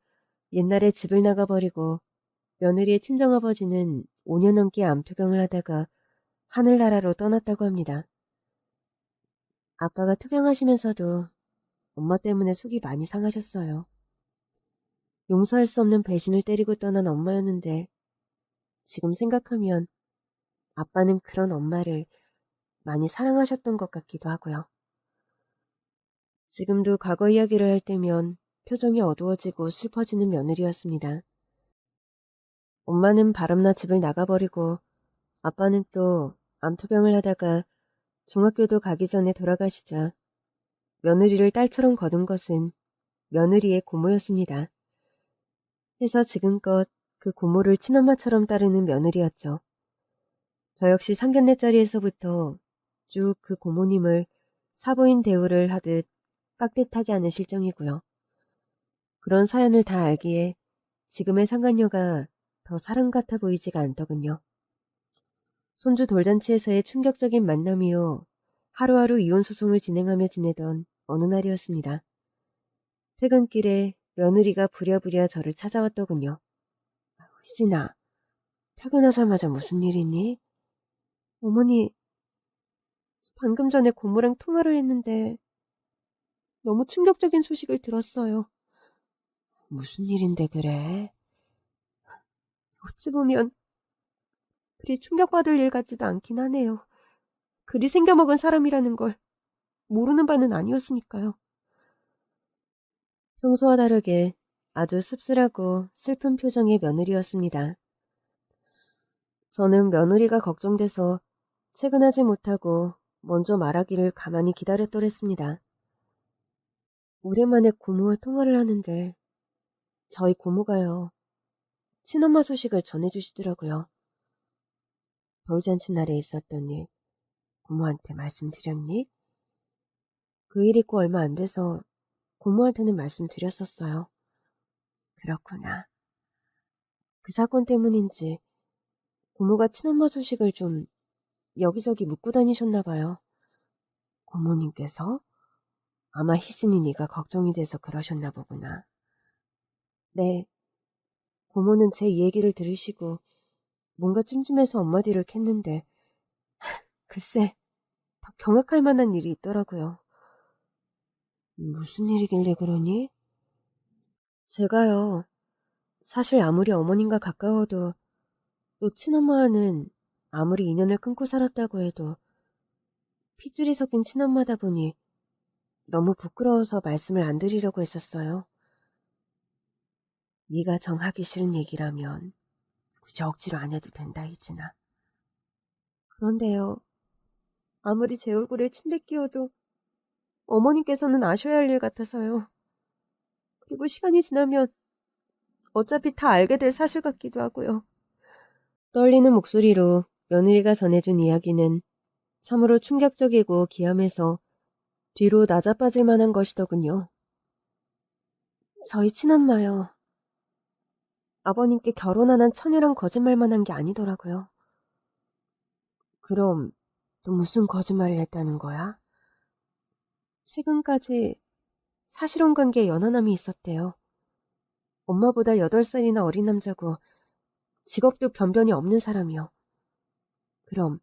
옛날에 집을 나가버리고 며느리의 친정아버지는 5년 넘게 암투병을 하다가 하늘나라로 떠났다고 합니다. 아빠가 투병하시면서도 엄마 때문에 속이 많이 상하셨어요. 용서할 수 없는 배신을 때리고 떠난 엄마였는데 지금 생각하면 아빠는 그런 엄마를 많이 사랑하셨던 것 같기도 하고요. 지금도 과거 이야기를 할 때면 표정이 어두워지고 슬퍼지는 며느리였습니다. 엄마는 바람나 집을 나가버리고 아빠는 또 암투병을 하다가 중학교도 가기 전에 돌아가시자 며느리를 딸처럼 거둔 것은 며느리의 고모였습니다. 해서 지금껏 그 고모를 친엄마처럼 따르는 며느리였죠. 저 역시 상견례 자리에서부터 쭉 그 고모님을 사부인 대우를 하듯 깍듯하게 하는 실정이고요. 그런 사연을 다 알기에 지금의 상간녀가 더 사람 같아 보이지가 않더군요. 손주 돌잔치에서의 충격적인 만남 이후 하루하루 이혼 소송을 진행하며 지내던 어느 날이었습니다. 퇴근길에 며느리가 부랴부랴 저를 찾아왔더군요. 희진아, 퇴근하자마자 무슨 일이니? 어머니, 방금 전에 고모랑 통화를 했는데 너무 충격적인 소식을 들었어요. 무슨 일인데 그래? 어찌 보면 그리 충격받을 일 같지도 않긴 하네요. 그리 생겨먹은 사람이라는 걸 모르는 바는 아니었으니까요. 평소와 다르게 아주 씁쓸하고 슬픈 표정의 며느리였습니다. 저는 며느리가 걱정돼서 퇴근하지 못하고 먼저 말하기를 가만히 기다렸더랬습니다. 오랜만에 고모와 통화를 하는데 저희 고모가요. 친엄마 소식을 전해주시더라고요. 돌잔치 날에 있었던 일 고모한테 말씀드렸니? 그 일 있고 얼마 안 돼서 고모한테는 말씀드렸었어요. 그렇구나. 그 사건 때문인지 고모가 친엄마 소식을 좀 여기저기 묻고 다니셨나 봐요. 고모님께서? 아마 희진이 네가 걱정이 돼서 그러셨나 보구나. 네. 고모는 제 얘기를 들으시고 뭔가 찜찜해서 엄마 뒤를 캤는데 글쎄 더 경악할 만한 일이 있더라고요. 무슨 일이길래 그러니? 제가요. 사실 아무리 어머님과 가까워도 또 친엄마와는 아무리 인연을 끊고 살았다고 해도 핏줄이 섞인 친엄마다 보니 너무 부끄러워서 말씀을 안 드리려고 했었어요. 네가 정하기 싫은 얘기라면 굳이 억지로 안 해도 된다, 희진아. 그런데요. 아무리 제 얼굴에 침 뱉기어도 어머님께서는 아셔야 할 일 같아서요. 그리고 시간이 지나면 어차피 다 알게 될 사실 같기도 하고요. 떨리는 목소리로 며느리가 전해준 이야기는 참으로 충격적이고 기함해서 뒤로 낮아빠질 만한 것이더군요. 저희 친엄마요. 아버님께 결혼 안 한 처녀랑 거짓말만 한 게 아니더라고요. 그럼 또 무슨 거짓말을 했다는 거야? 최근까지 사실혼 관계에 연하남이 있었대요. 엄마보다 8살이나 어린 남자고 직업도 변변이 없는 사람이요. 그럼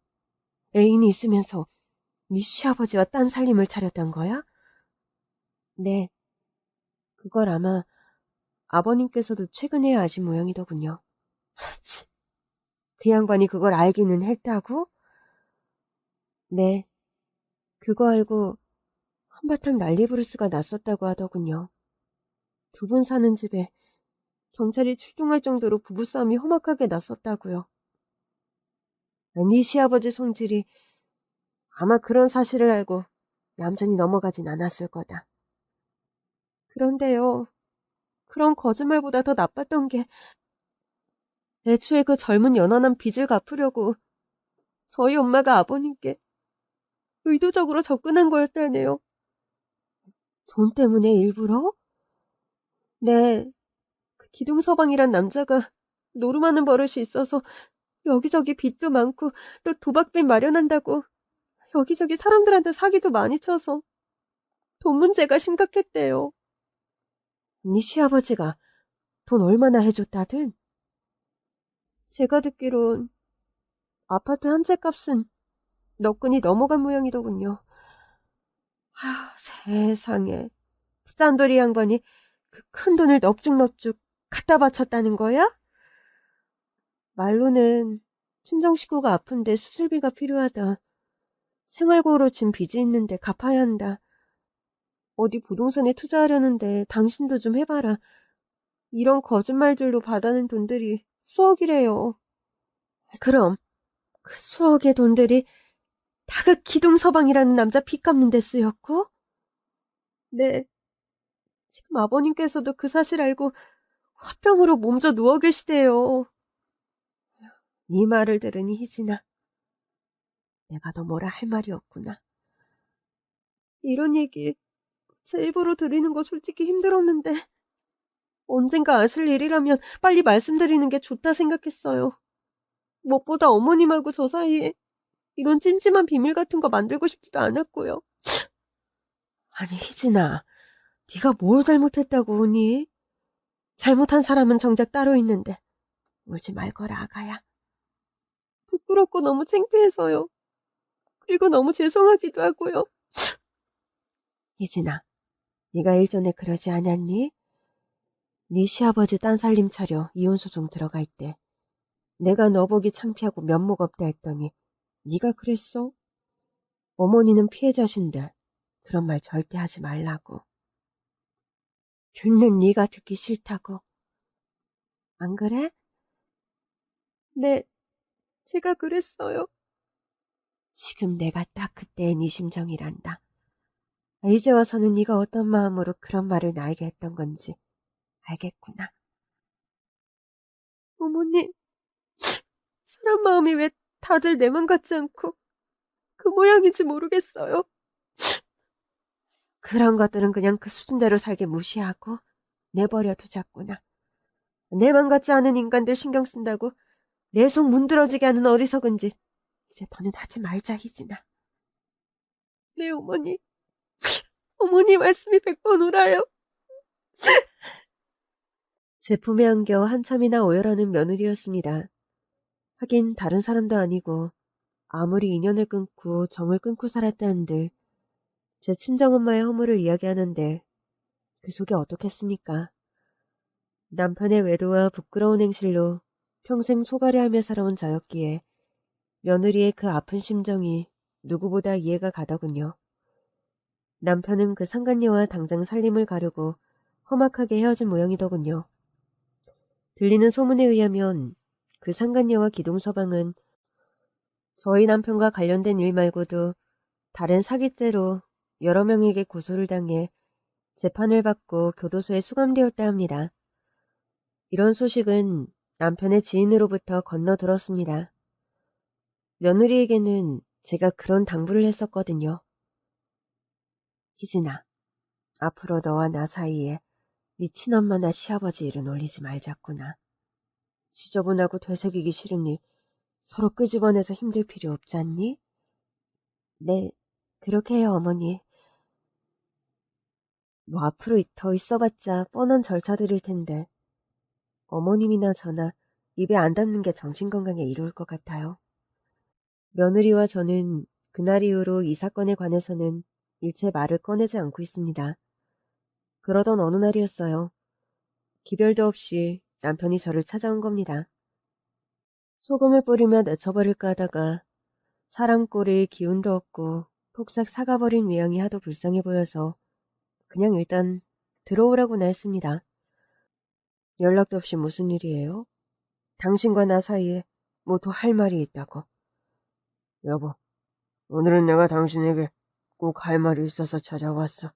애인이 있으면서 네 시아버지와 딴 살림을 차렸단 거야? 네. 그걸 아마 아버님께서도 최근에야 아신 모양이더군요. 치, 그 양반이 그걸 알기는 했다고? 네. 그거 알고 한바탕 난리부르스가 났었다고 하더군요. 두 분 사는 집에 경찰이 출동할 정도로 부부싸움이 험악하게 났었다고요. 네 시아버지 성질이 아마 그런 사실을 알고 얌전히 넘어가진 않았을 거다. 그런데요, 그런 거짓말보다 더 나빴던 게 애초에 그 젊은 연하남 빚을 갚으려고 저희 엄마가 아버님께 의도적으로 접근한 거였다네요. 돈 때문에 일부러? 네, 그 기둥서방이란 남자가 노름하는 버릇이 있어서 여기저기 빚도 많고 또 도박빚 마련한다고 여기저기 사람들한테 사기도 많이 쳐서 돈 문제가 심각했대요. 네 시아버지가 돈 얼마나 해줬다든? 제가 듣기론 아파트 한 채 값은 너끈히 넘어간 모양이더군요. 세상에. 짠돌이 양반이 그 큰 돈을 넙죽넙죽 갖다 바쳤다는 거야? 말로는 친정 식구가 아픈데 수술비가 필요하다. 생활고로 진 빚이 있는데 갚아야 한다. 어디 부동산에 투자하려는데 당신도 좀 해봐라. 이런 거짓말들로 받아낸 돈들이 수억이래요. 그럼 그 수억의 돈들이 다 그 기둥서방이라는 남자 빚 갚는 데 쓰였고? 네. 지금 아버님께서도 그 사실 알고 화병으로 몸져 누워 계시대요. 네 말을 들으니 희진아, 내가 너 뭐라 할 말이 없구나. 이런 얘기 제 입으로 들리는 거 솔직히 힘들었는데 언젠가 아실 일이라면 빨리 말씀드리는 게 좋다 생각했어요. 무엇보다 어머님하고 저 사이에 이런 찜찜한 비밀 같은 거 만들고 싶지도 않았고요. 아니 희진아, 네가 뭘 잘못했다고 우니? 잘못한 사람은 정작 따로 있는데 울지 말거라 아가야. 부끄럽고 너무 창피해서요. 그리고 너무 죄송하기도 하고요. 희진아, 네가 일전에 그러지 않았니? 네 시아버지 딴살림 차려 이혼소송 들어갈 때 내가 너 보기 창피하고 면목 없다 했더니 네가 그랬어? 어머니는 피해자신데 그런 말 절대 하지 말라고. 듣는 네가 듣기 싫다고. 안 그래? 네, 제가 그랬어요. 지금 내가 딱 그때의 네 심정이란다. 이제 와서는 네가 어떤 마음으로 그런 말을 나에게 했던 건지 알겠구나. 어머니, 사람 마음이 왜 다들 내 맘 같지 않고 그 모양인지 모르겠어요. 그런 것들은 그냥 그 수준대로 살게 무시하고 내버려 두자꾸나. 내 맘 같지 않은 인간들 신경 쓴다고 내 속 문드러지게 하는 어리석은 짓 이제 더는 하지 말자 희진아. 네 어머니. 어머니 말씀이 100번 옳아요. 제품에 안겨 한참이나 오열하는 며느리였습니다. 하긴 다른 사람도 아니고 아무리 인연을 끊고 정을 끊고 살았다 한들 제 친정엄마의 허물을 이야기하는데 그 속이 어떻겠습니까? 남편의 외도와 부끄러운 행실로 평생 소가래하며 살아온 저였기에 며느리의 그 아픈 심정이 누구보다 이해가 가더군요. 남편은 그 상간녀와 당장 살림을 가르고 험악하게 헤어진 모양이더군요. 들리는 소문에 의하면 그 상간녀와 기동서방은 저희 남편과 관련된 일 말고도 다른 사기죄로 여러 명에게 고소를 당해 재판을 받고 교도소에 수감되었다 합니다. 이런 소식은 남편의 지인으로부터 건너 들었습니다. 며느리에게는 제가 그런 당부를 했었거든요. 희진아, 앞으로 너와 나 사이에 네 친엄마나 시아버지 일은 올리지 말자꾸나. 지저분하고 되새기기 싫으니 서로 끄집어내서 힘들 필요 없지 않니? 네, 그렇게 해요 어머니. 뭐 앞으로 더 있어봤자 뻔한 절차들일 텐데 어머님이나 저나 입에 안 담는 게 정신건강에 이로울 것 같아요. 며느리와 저는 그날 이후로 이 사건에 관해서는 일체 말을 꺼내지 않고 있습니다. 그러던 어느 날이었어요. 기별도 없이 남편이 저를 찾아온 겁니다. 소금을 뿌리며 내쳐버릴까 하다가 사람 꼴이 기운도 없고 폭삭 사가버린 외양이 하도 불쌍해 보여서 그냥 일단 들어오라고나 했습니다. 연락도 없이 무슨 일이에요? 당신과 나 사이에 뭐 더 할 말이 있다고. 여보, 오늘은 내가 당신에게 꼭 할 말이 있어서 찾아왔어.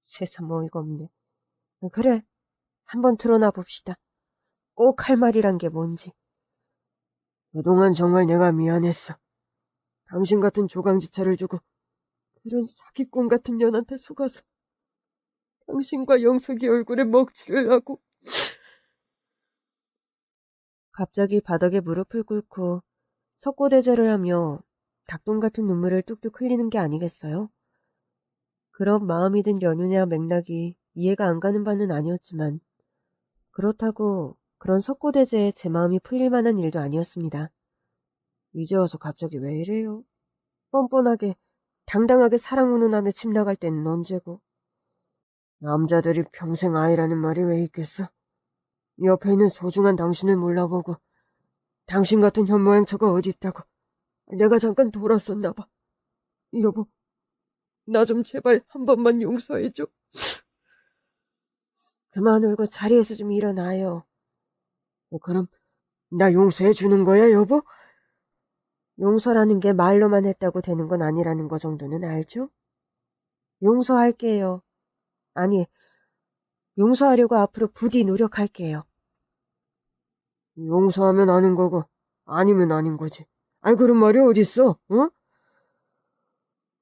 세상 어이가 없네. 그래, 한번 드러나 봅시다. 꼭 할 말이란 게 뭔지. 그동안 정말 내가 미안했어. 당신 같은 조강지차를 두고 그런 사기꾼 같은 년한테 속아서 당신과 영석이 얼굴에 먹칠을 하고. 갑자기 바닥에 무릎을 꿇고 석고대죄를 하며 닭똥 같은 눈물을 뚝뚝 흘리는 게 아니겠어요? 그런 마음이 든 연유냐 맥락이 이해가 안 가는 바는 아니었지만 그렇다고 그런 석고대죄에 제 마음이 풀릴 만한 일도 아니었습니다. 이제 와서 갑자기 왜 이래요? 뻔뻔하게 당당하게 사랑 운운하며 집 나갈 때는 언제고. 남자들이 평생 아이라는 말이 왜 있겠어? 옆에 있는 소중한 당신을 몰라보고 당신 같은 현모양처가 어디 있다고 내가 잠깐 돌았었나 봐. 여보, 나 좀 제발 한 번만 용서해줘. 그만 울고 자리에서 좀 일어나요. 그럼 나 용서해 주는 거야, 여보? 용서라는 게 말로만 했다고 되는 건 아니라는 거 정도는 알죠? 용서할게요. 아니, 용서하려고 앞으로 부디 노력할게요. 용서하면 아는 거고 아니면 아닌 거지. 아이, 그런 말이 어딨어, 어?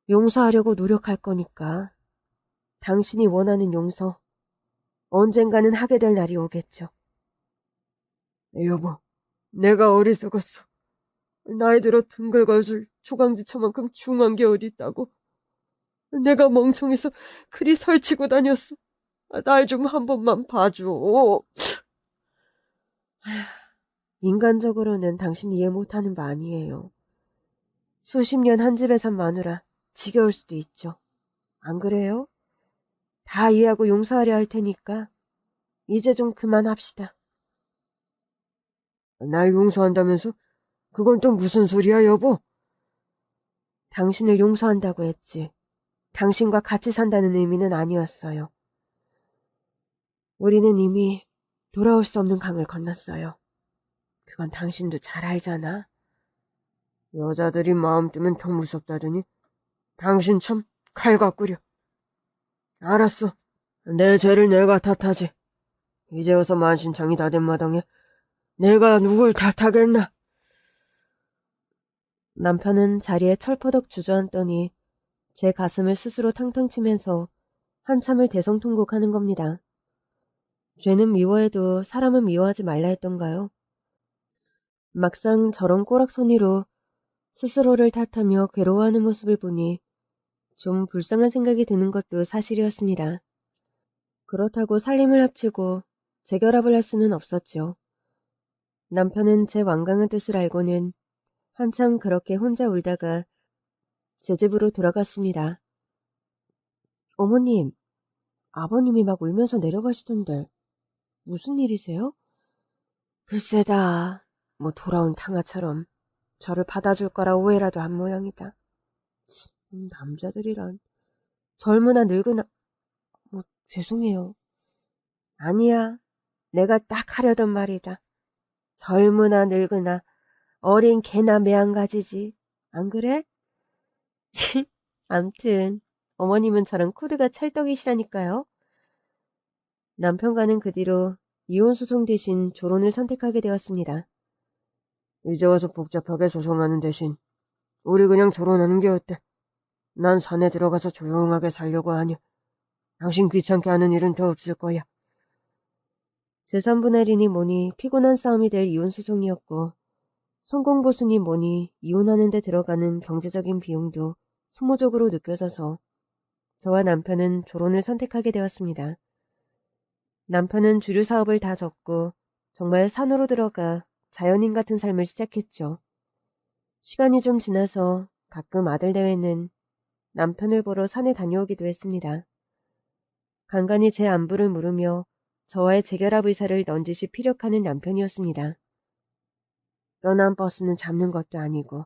용서하려고 노력할 거니까 당신이 원하는 용서 언젠가는 하게 될 날이 오겠죠. 여보, 내가 어리석었어. 나이 들어 등 긁어줄 초강지처만큼 중한 게 어디 있다고. 내가 멍청해서 그리 설치고 다녔어. 날 좀 한 번만 봐줘. 인간적으로는 당신 이해 못하는 바 아니에요. 수십 년 한 집에 산 마누라 지겨울 수도 있죠. 안 그래요? 다 이해하고 용서하려 할 테니까 이제 좀 그만합시다. 날 용서한다면서? 그건 또 무슨 소리야, 여보? 당신을 용서한다고 했지. 당신과 같이 산다는 의미는 아니었어요. 우리는 이미 돌아올 수 없는 강을 건넜어요. 그건 당신도 잘 알잖아. 여자들이 마음 뜨면 더 무섭다더니 당신 참 칼 같구려. 알았어. 내 죄를 내가 탓하지. 이제 와서 만신창이 다 된 마당에 내가 누굴 탓하겠나? 남편은 자리에 철퍼덕 주저앉더니 제 가슴을 스스로 탕탕 치면서 한참을 대성통곡하는 겁니다. 죄는 미워해도 사람은 미워하지 말라 했던가요? 막상 저런 꼬락서니로 스스로를 탓하며 괴로워하는 모습을 보니 좀 불쌍한 생각이 드는 것도 사실이었습니다. 그렇다고 살림을 합치고 재결합을 할 수는 없었죠. 남편은 제 완강한 뜻을 알고는 한참 그렇게 혼자 울다가 제 집으로 돌아갔습니다. 어머님, 아버님이 막 울면서 내려가시던데 무슨 일이세요? 글쎄다, 뭐 돌아온 탕아처럼 저를 받아줄 거라 오해라도 한 모양이다. 남자들이란 젊으나 늙으나 뭐 죄송해요. 아니야, 내가 딱 하려던 말이다. 젊으나 늙으나 어린 개나 매한가지지. 안 그래? 암튼 어머님은 저랑 코드가 찰떡이시라니까요. 남편과는 그 뒤로 이혼 소송 대신 조론을 선택하게 되었습니다. 이제 와서 복잡하게 소송하는 대신 우리 그냥 결혼하는 게 어때? 난 산에 들어가서 조용하게 살려고 하니 당신 귀찮게 하는 일은 더 없을 거야. 재산분할 일이 뭐니 피곤한 싸움이 될 이혼 소송이었고 성공보수니 뭐니 이혼하는 데 들어가는 경제적인 비용도 소모적으로 느껴져서 저와 남편은 조론을 선택하게 되었습니다. 남편은 주류 사업을 다 접고 정말 산으로 들어가 자연인 같은 삶을 시작했죠. 시간이 좀 지나서 가끔 아들 대회는 남편을 보러 산에 다녀오기도 했습니다. 간간히 제 안부를 물으며 저와의 재결합 의사를 넌지시 피력하는 남편이었습니다. 떠난 버스는 잡는 것도 아니고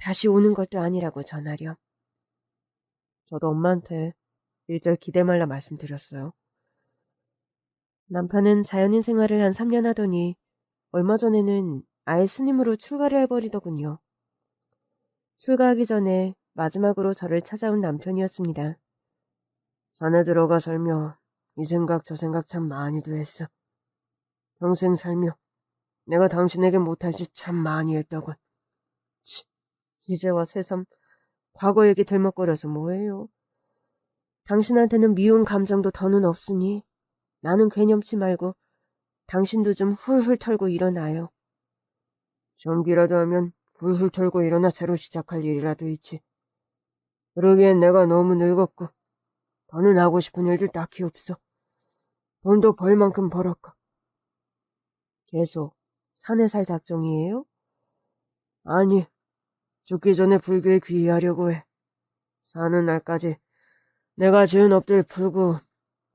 다시 오는 것도 아니라고 전하렴. 저도 엄마한테 일절 기대 말라 말씀드렸어요. 남편은 자연인 생활을 한 3년 하더니 얼마 전에는 아예 스님으로 출가를 해버리더군요. 출가하기 전에 마지막으로 저를 찾아온 남편이었습니다. 산에 들어가 살며 이 생각 저 생각 참 많이도 했어. 평생 살며 내가 당신에게 못할 짓 참 많이 했다고. 치, 이제와 새삼 과거 얘기 들먹거려서 뭐해요. 당신한테는 미운 감정도 더는 없으니 나는 괴념치 말고 당신도 좀 훌훌 털고 일어나요. 전기라도 하면 훌훌 털고 일어나 새로 시작할 일이라도 있지. 그러기엔 내가 너무 늙었고 더는 하고 싶은 일도 딱히 없어. 돈도 벌 만큼 벌었고. 계속 산에 살 작정이에요? 아니, 죽기 전에 불교에 귀의하려고 해. 사는 날까지 내가 지은 업들 풀고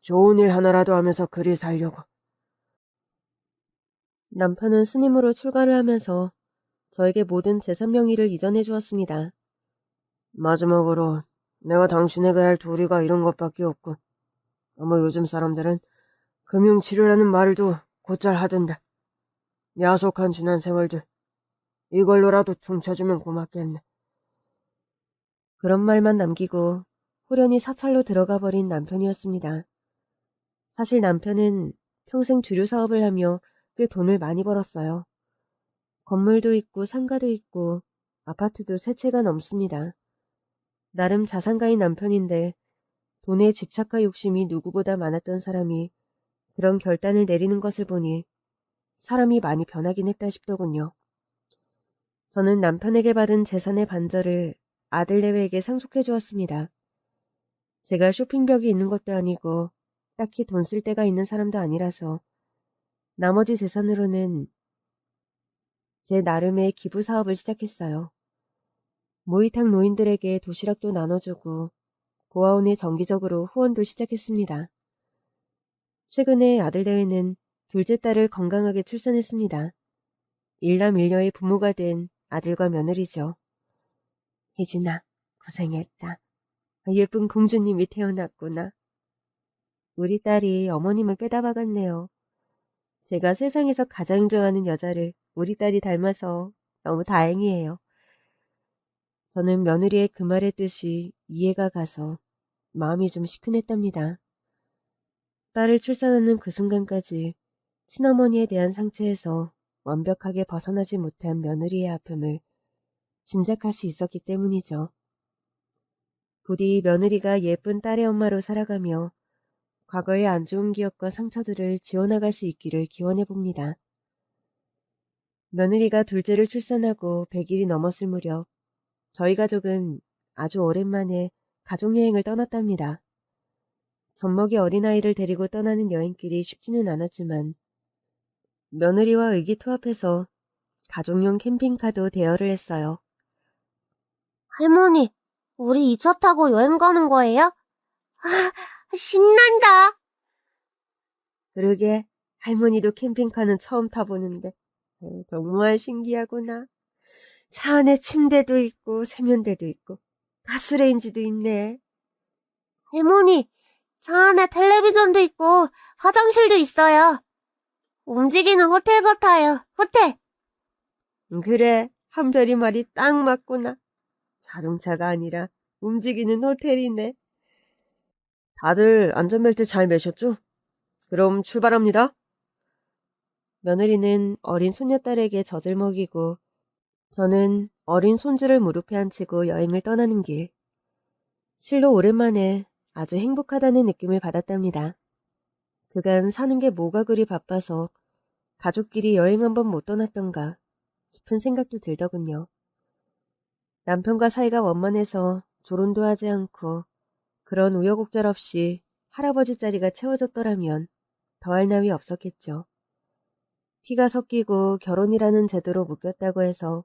좋은 일 하나라도 하면서 그리 살려고. 남편은 스님으로 출가를 하면서 저에게 모든 재산 명의를 이전해 주었습니다. 마지막으로 내가 당신에게 할 도리가 이런 것밖에 없고, 아마 요즘 사람들은 금융치료라는 말도 곧잘 하던데. 야속한 지난 세월들 이걸로라도 퉁쳐주면 고맙겠네. 그런 말만 남기고 호련히 사찰로 들어가 버린 남편이었습니다. 사실 남편은 평생 주류 사업을 하며 꽤 돈을 많이 벌었어요. 건물도 있고 상가도 있고 아파트도 세 채가 넘습니다. 나름 자산가인 남편인데 돈에 집착과 욕심이 누구보다 많았던 사람이 그런 결단을 내리는 것을 보니 사람이 많이 변하긴 했다 싶더군요. 저는 남편에게 받은 재산의 반절을 아들내외에게 상속해 주었습니다. 제가 쇼핑벽이 있는 것도 아니고 딱히 돈 쓸 데가 있는 사람도 아니라서 나머지 재산으로는 제 나름의 기부 사업을 시작했어요. 모이탕 노인들에게 도시락도 나눠주고 고아원에 정기적으로 후원도 시작했습니다. 최근에 아들내외는 둘째 딸을 건강하게 출산했습니다. 일남일녀의 부모가 된 아들과 며느리죠. 혜진아, 고생했다. 예쁜 공주님이 태어났구나. 우리 딸이 어머님을 빼다 박았네요. 제가 세상에서 가장 좋아하는 여자를 우리 딸이 닮아서 너무 다행이에요. 저는 며느리의 그 말의 뜻이 이해가 가서 마음이 좀 시큰했답니다. 딸을 출산하는 그 순간까지 친어머니에 대한 상처에서 완벽하게 벗어나지 못한 며느리의 아픔을 짐작할 수 있었기 때문이죠. 부디 며느리가 예쁜 딸의 엄마로 살아가며 과거의 안 좋은 기억과 상처들을 지워나갈 수 있기를 기원해봅니다. 며느리가 둘째를 출산하고 100일이 넘었을 무렵 저희 가족은 아주 오랜만에 가족여행을 떠났답니다. 젖먹이 어린아이를 데리고 떠나는 여행길이 쉽지는 않았지만 며느리와 의기투합해서 가족용 캠핑카도 대여를 했어요. 할머니, 우리 이 차 타고 여행 가는 거예요? 아, 신난다. 그러게 할머니도 캠핑카는 처음 타보는데 정말 신기하구나. 차 안에 침대도 있고 세면대도 있고 가스레인지도 있네. 할머니, 차 안에 텔레비전도 있고 화장실도 있어요. 움직이는 호텔 같아요. 호텔. 그래, 한별이 말이 딱 맞구나. 자동차가 아니라 움직이는 호텔이네. 다들 안전벨트 잘 매셨죠? 그럼 출발합니다. 며느리는 어린 손녀딸에게 젖을 먹이고 저는 어린 손주를 무릎에 앉히고 여행을 떠나는 길. 실로 오랜만에 아주 행복하다는 느낌을 받았답니다. 그간 사는 게 뭐가 그리 바빠서 가족끼리 여행 한번 못 떠났던가 싶은 생각도 들더군요. 남편과 사이가 원만해서 조론도 하지 않고 그런 우여곡절 없이 할아버지 자리가 채워졌더라면 더할 나위 없었겠죠. 피가 섞이고 결혼이라는 제도로 묶였다고 해서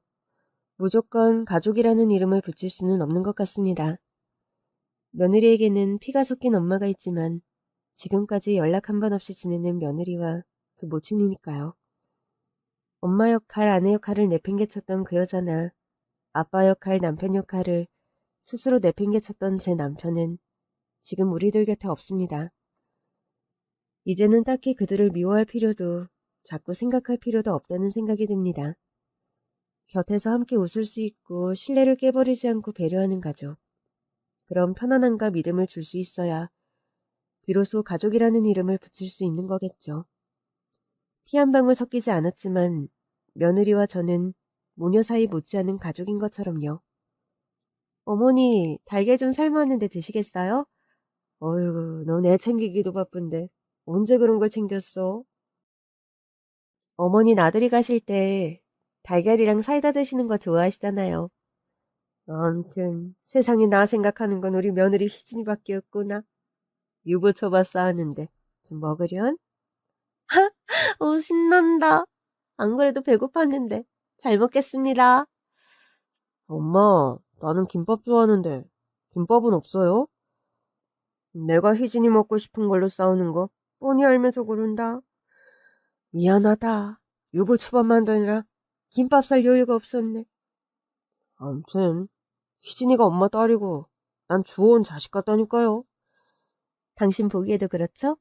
무조건 가족이라는 이름을 붙일 수는 없는 것 같습니다. 며느리에게는 피가 섞인 엄마가 있지만 지금까지 연락 한 번 없이 지내는 며느리와 그 모친이니까요. 엄마 역할, 아내 역할을 내팽개쳤던 그 여자나 아빠 역할, 남편 역할을 스스로 내팽개쳤던 제 남편은 지금 우리들 곁에 없습니다. 이제는 딱히 그들을 미워할 필요도 자꾸 생각할 필요도 없다는 생각이 듭니다. 곁에서 함께 웃을 수 있고 신뢰를 깨버리지 않고 배려하는 가족. 그런 편안함과 믿음을 줄 수 있어야 비로소 가족이라는 이름을 붙일 수 있는 거겠죠. 피 한 방울 섞이지 않았지만 며느리와 저는 모녀 사이 못지않은 가족인 것처럼요. 어머니, 달걀 좀 삶았는데 드시겠어요? 어휴, 넌 애 챙기기도 바쁜데 언제 그런 걸 챙겼어? 어머니 나들이 가실 때 달걀이랑 사이다 드시는 거 좋아하시잖아요. 아무튼 세상에 나 생각하는 건 우리 며느리 희진이밖에 없구나. 유부초밥 쌓았는데 좀 먹으련? 신난다. 안 그래도 배고팠는데 잘 먹겠습니다. 엄마, 나는 김밥 좋아하는데 김밥은 없어요? 내가 희진이 먹고 싶은 걸로 싸우는 거 뻔히 알면서 그런다. 미안하다. 유부초밥 만드느라 김밥 살 여유가 없었네. 암튼 희진이가 엄마 딸이고 난 주워온 자식 같다니까요. 당신 보기에도 그렇죠?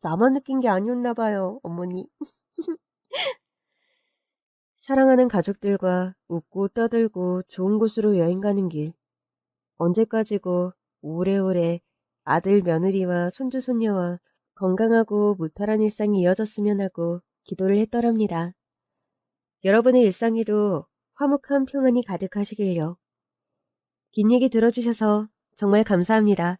나만 느낀 게 아니었나 봐요, 어머니. 사랑하는 가족들과 웃고 떠들고 좋은 곳으로 여행 가는 길. 언제까지고 오래오래 아들 며느리와 손주 손녀와 건강하고 무탈한 일상이 이어졌으면 하고 기도를 했더랍니다. 여러분의 일상에도 화목한 평안이 가득하시길요. 긴 얘기 들어주셔서 정말 감사합니다.